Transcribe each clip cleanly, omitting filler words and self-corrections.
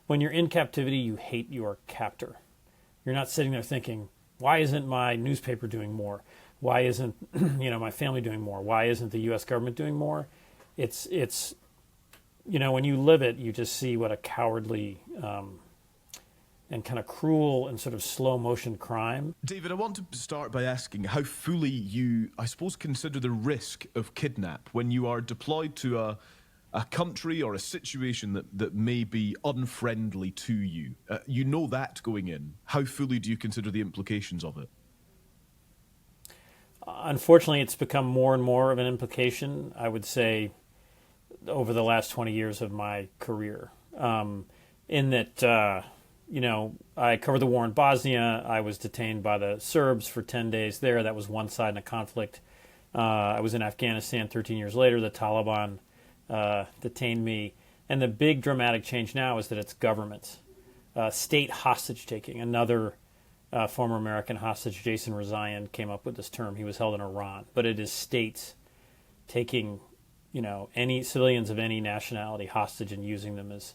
when you're in captivity, you hate your captor. You're not sitting there thinking, why isn't my newspaper doing more? Why isn't my family doing more? Why isn't the U.S. government doing more? It's when you live it, you just see what a cowardly and kind of cruel and sort of slow motion crime. David, I want to start by asking how fully you, I suppose, consider the risk of kidnap when you are deployed to a country or a situation that may be unfriendly to you. You know that going in. How fully do you consider the implications of it? Unfortunately, it's become more and more of an implication, I would say, over the last 20 years of my career. In that, I covered the war in Bosnia. I was detained by the Serbs for 10 days there. That was one side in a conflict. I was in Afghanistan 13 years later. The Taliban detained me. And the big dramatic change now is that it's governments. State hostage-taking. Another former American hostage, Jason Rezaian, came up with this term. He was held in Iran. But it is states taking, any civilians of any nationality hostage and using them as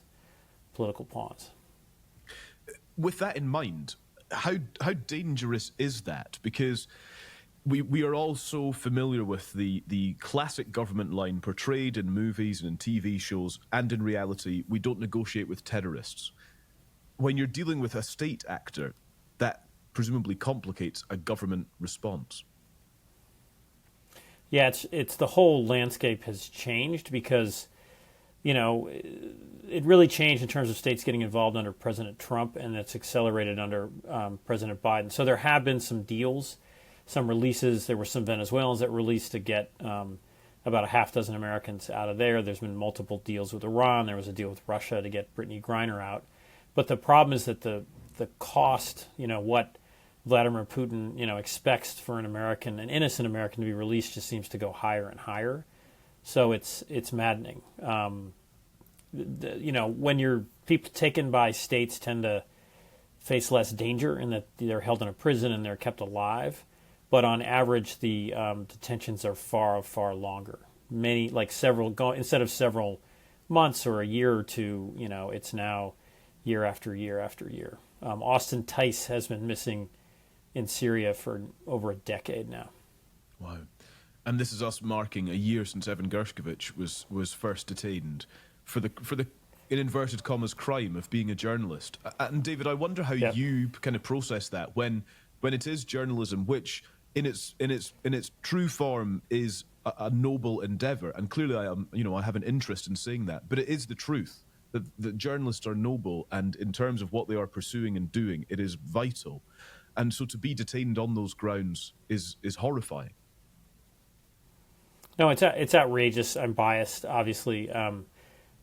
political pawns. With that in mind, how dangerous is that? Because we are all so familiar with the classic government line portrayed in movies and in TV shows, and in reality, we don't negotiate with terrorists. When you're dealing with a state actor, that presumably complicates a government response. Yeah, it's the whole landscape has changed because, it really changed in terms of states getting involved under President Trump, and it's accelerated under President Biden. So there have been some deals, some releases. There were some Venezuelans that released to get about a half dozen Americans out of there. There's been multiple deals with Iran. There was a deal with Russia to get Brittany Griner out. But the problem is that the cost, what Vladimir Putin, expects for an innocent American to be released just seems to go higher and higher. So it's maddening. When you're people taken by states tend to face less danger in that they're held in a prison and they're kept alive. But on average, the detentions are far, far longer. Many, instead of several months or a year or two, it's now year after year after year. Austin Tice has been missing in Syria for over a decade now. Wow. And this is us marking a year since Evan Gershkovich was first detained for the in inverted commas crime of being a journalist. And David, I wonder how you kind of process that when it is journalism, which in its true form is a noble endeavor, and clearly I have an interest in saying that, but it is the truth that journalists are noble, and in terms of what they are pursuing and doing, it is vital. And so to be detained on those grounds is horrifying. No, it's outrageous. I'm biased, obviously,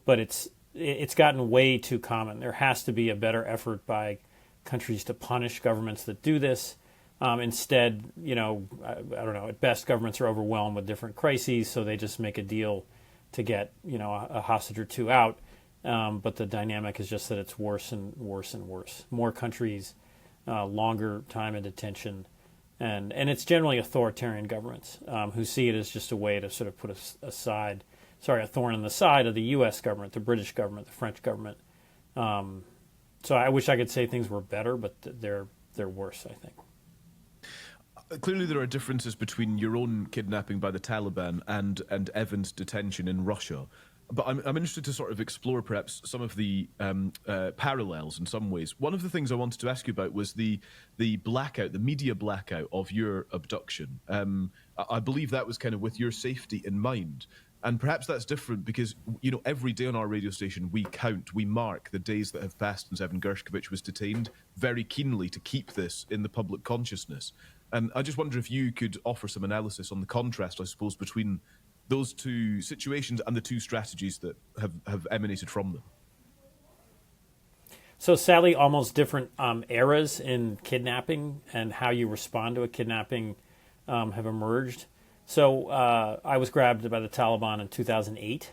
but it's gotten way too common. There has to be a better effort by countries to punish governments that do this. Instead, I don't know. At best, governments are overwhelmed with different crises, so they just make a deal to get a hostage or two out. But the dynamic is just that it's worse and worse and worse. More countries, longer time in detention, and it's generally authoritarian governments who see it as just a way to sort of put a thorn in the side of the U.S. government, the British government, the French government. So I wish I could say things were better, but they're worse, I think. Clearly there are differences between your own kidnapping by the Taliban and Evan's detention in Russia. But I'm interested to sort of explore perhaps some of the parallels in some ways. One of the things I wanted to ask you about was the blackout, the media blackout of your abduction. I believe that was kind of with your safety in mind. And perhaps that's different because, every day on our radio station we mark the days that have passed since Evan Gershkovich was detained very keenly to keep this in the public consciousness. And I just wonder if you could offer some analysis on the contrast, I suppose, between those two situations and the two strategies that have emanated from them. So sadly, almost different eras in kidnapping and how you respond to a kidnapping have emerged. So I was grabbed by the Taliban in 2008,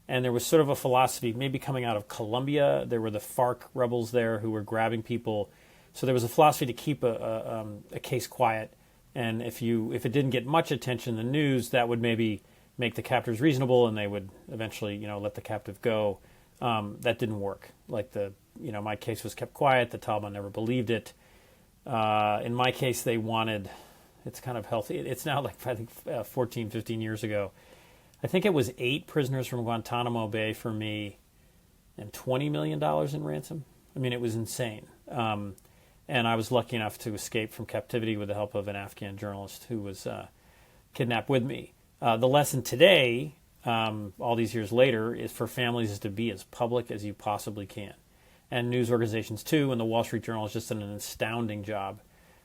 and there was sort of a philosophy, maybe coming out of Colombia. There were the FARC rebels there who were grabbing people. So there was a philosophy to keep a case quiet, and if it didn't get much attention in the news, that would maybe make the captors reasonable, and they would eventually, let the captive go. That didn't work. Like the my case was kept quiet. The Taliban never believed it. In my case, they wanted, it's kind of healthy. It's now like, I think, 14, 15 years ago. I think it was 8 prisoners from Guantanamo Bay for me and $20 million in ransom. I mean, it was insane. And I was lucky enough to escape from captivity with the help of an Afghan journalist who was kidnapped with me. The lesson today, all these years later, is for families is to be as public as you possibly can. And news organizations too, and the Wall Street Journal has just done an astounding job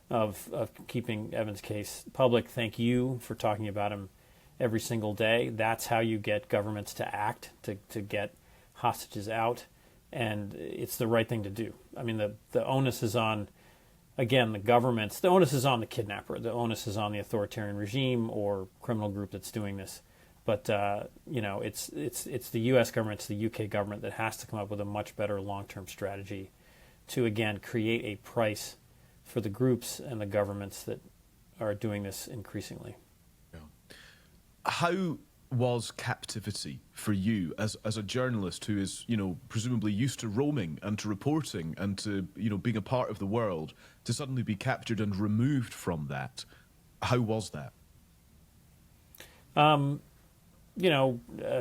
of keeping Evan's case public. Thank you for talking about him every single day. That's how you get governments to act, to get hostages out, and it's the right thing to do. I mean, the onus is on, again, the governments. The onus is on the kidnapper. The onus is on the authoritarian regime or criminal group that's doing this. But it's the U.S. government, it's the U.K. government that has to come up with a much better long-term strategy to, again, create a price for the groups and the governments that are doing this increasingly. Yeah. How was captivity for you as a journalist who is, presumably used to roaming and to reporting and to, being a part of the world, to suddenly be captured and removed from that? How was that?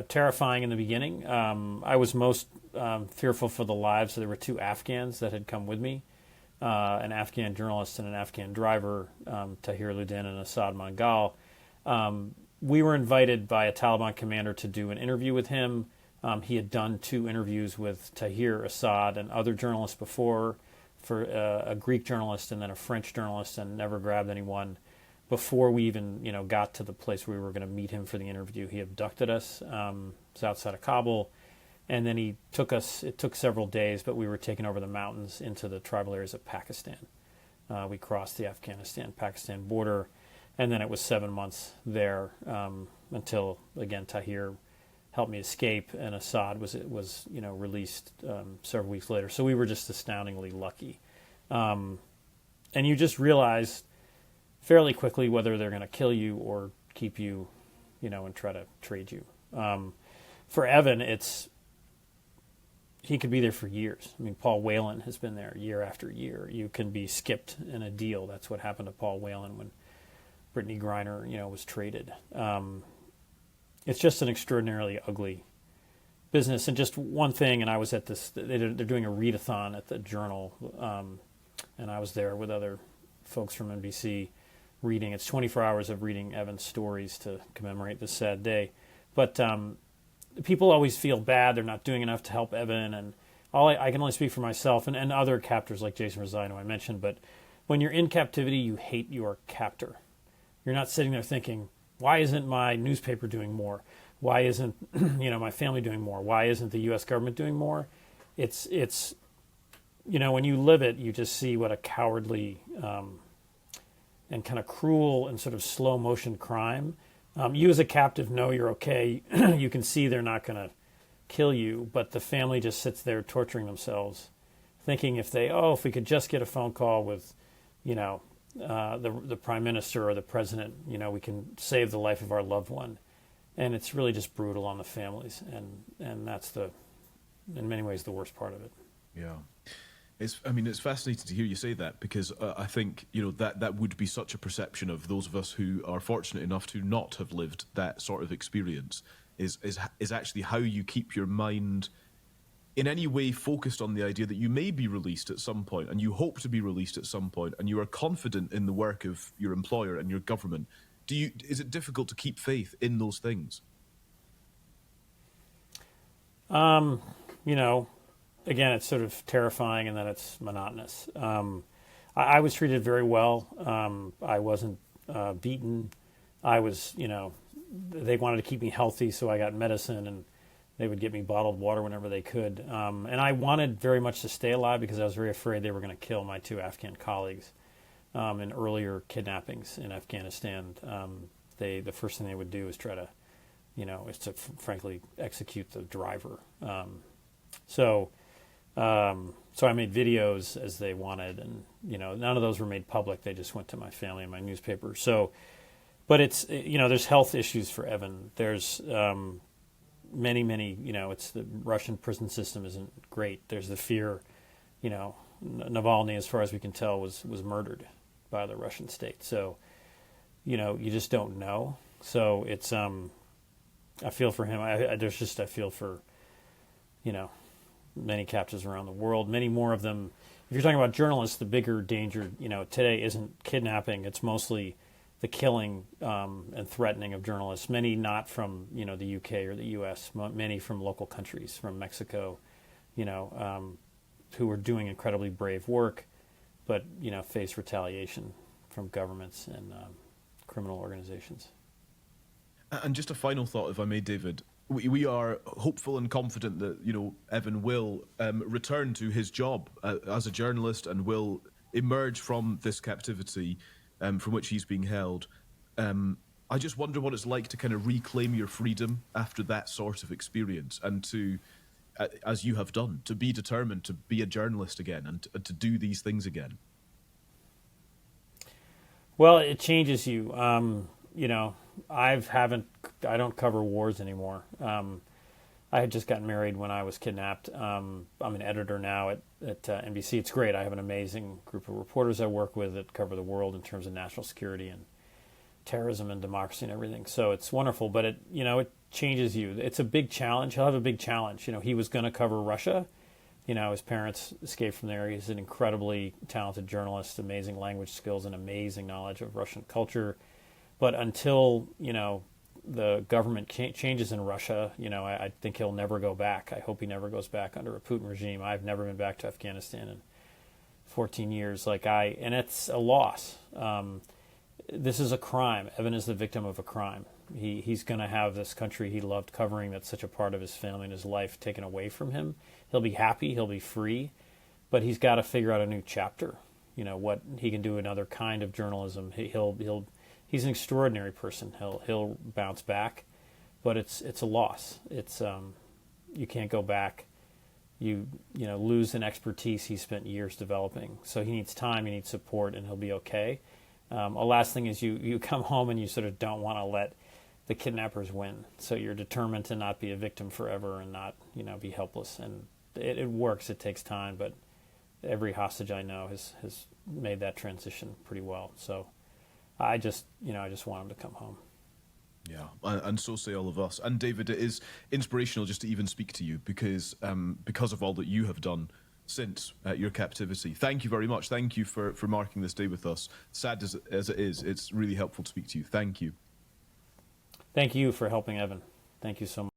Terrifying in the beginning. I was most fearful for the lives. There were 2 Afghans that had come with me, an Afghan journalist and an Afghan driver, Tahir Ludin and Asad Mangal. We were invited by a Taliban commander to do an interview with him. He had done 2 interviews with Tahir, Assad, and other journalists before, for a Greek journalist and then a French journalist, and never grabbed anyone. Before we even, got to the place where we were going to meet him for the interview, he abducted us. It was outside of Kabul, and then he took us. It took several days, but we were taken over the mountains into the tribal areas of Pakistan. We crossed the Afghanistan-Pakistan border, and then it was 7 months there until, again, Tahir helped me escape, and Assad was released several weeks later. So we were just astoundingly lucky, and you just realize fairly quickly whether they're going to kill you or keep you, and try to trade you. For Evan, he could be there for years. I mean, Paul Whelan has been there year after year. You can be skipped in a deal. That's what happened to Paul Whelan when Brittany Griner, was traded. It's just an extraordinarily ugly business. And just one thing, and I was at this, they're doing a readathon at the Journal, and I was there with other folks from NBC reading. It's 24 hours of reading Evan's stories to commemorate this sad day. But people always feel bad. They're not doing enough to help Evan. And I can only speak for myself and other captors like Jason Rosino I mentioned. But when you're in captivity, you hate your captor. You're not sitting there thinking, why isn't my newspaper doing more? Why isn't my family doing more? Why isn't the U.S. government doing more? It's when you live it, you just see what a cowardly and kind of cruel and sort of slow motion crime. You as a captive know you're okay. You can see they're not going to kill you, but the family just sits there torturing themselves, thinking if we could just get a phone call with, the prime minister or the president, we can save the life of our loved one. And it's really just brutal on the families, and that's in many ways the worst part of it. Yeah. It's fascinating to hear you say that, because I think, that would be such a perception of those of us who are fortunate enough to not have lived that sort of experience, is actually how you keep your mind in any way focused on the idea that you may be released at some point, and you hope to be released at some point, and you are confident in the work of your employer and your government. Is it difficult to keep faith in those things? Again, it's sort of terrifying, and then it's monotonous. I was treated very well. I wasn't beaten. I was, they wanted to keep me healthy, so I got medicine, and they would get me bottled water whenever they could. And I wanted very much to stay alive because I was very afraid they were going to kill my 2 Afghan colleagues in earlier kidnappings in Afghanistan. The first thing they would do is try to, frankly execute the driver. So I made videos as they wanted, and none of those were made public. They just went to my family and my newspaper. So, but it's there's health issues for Evan. There's many it's the Russian prison system isn't great. There's the fear Navalny, as far as we can tell, was murdered by the Russian state. So, you just don't know. So it's I feel for him. I feel for many captives around the world. Many more of them. If you're talking about journalists, the bigger danger today isn't kidnapping. It's mostly the killing and threatening of journalists. Many not from the UK or the US. Many from local countries, from Mexico. Who are doing incredibly brave work, but face retaliation from governments and criminal organizations. And just a final thought, if I may, David. We are hopeful and confident that Evan will return to his job as a journalist and will emerge from this captivity from which he's being held. I just wonder what it's like to kind of reclaim your freedom after that sort of experience, and to, as you have done, to be determined to be a journalist again and to do these things again. Well, it changes you. I don't cover wars anymore. I had just gotten married when I was kidnapped. I'm an editor now at NBC. It's great. I have an amazing group of reporters I work with that cover the world in terms of national security and terrorism and democracy and everything. So it's wonderful, but it changes you. It's a big challenge. He'll have a big challenge. He was going to cover Russia. His parents escaped from there. He's an incredibly talented journalist, amazing language skills and amazing knowledge of Russian culture. But until, the government changes in Russia, I think he'll never go back. I hope he never goes back under a Putin regime. I've never been back to Afghanistan in 14 years. And it's a loss. This is a crime. Evan is the victim of a crime. He's going to have this country he loved covering, that's such a part of his family and his life, taken away from him. He'll be happy, he'll be free, but he's got to figure out a new chapter. What he can do, another kind of journalism. He's an extraordinary person. He'll bounce back, but it's a loss. It's you can't go back. You lose an expertise he spent years developing. So he needs time, he needs support, and he'll be okay. A last thing is you come home and you sort of don't want to let the kidnappers win. So you're determined to not be a victim forever and not be helpless. And it works. It takes time, but every hostage I know has made that transition pretty well. So I just want him to come home. Yeah, and so say all of us. And David, it is inspirational just to even speak to you because of all that you have done since your captivity. Thank you very much. Thank you for marking this day with us. Sad as it is, it's really helpful to speak to you. Thank you. Thank you for helping Evan. Thank you so much.